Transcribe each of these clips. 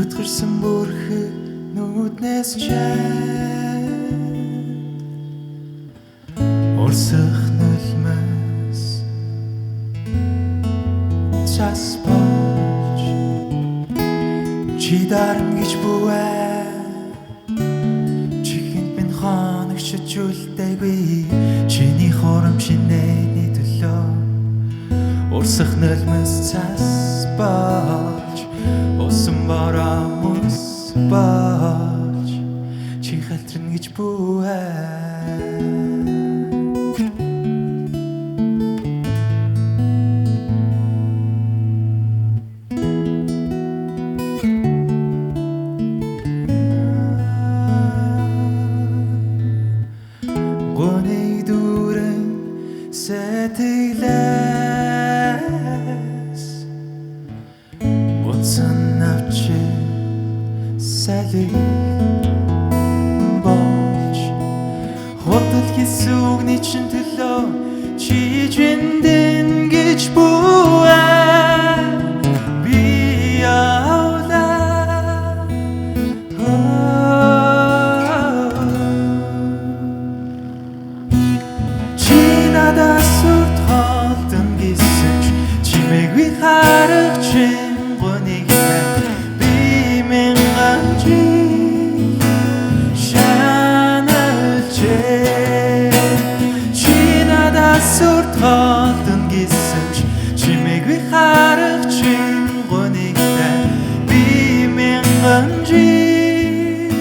Өдгөрсөн бүрхэг нүднээс чад урсах нулимс цас болж чи дарна гэж бүвэ чихэнд минь хоногчж үлдээгүй чиний хором шинэний төлөө урсах нулимс цас болж усан барамус бач чи халтрын гэж бүвэ гоней дүрэн сэтгэлээс бонсон навчи салиг болж хотол хийсүгний чин төлөө чи жиндэн гэж бүвэ би явлаа чи надад сүрт холдон гэсэн ч чимээгүй харагч сүрт холдон гэсэн ч чимээгүй харагч гонигтай би мянган жил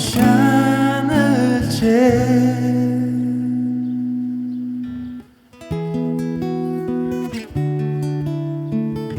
шаналж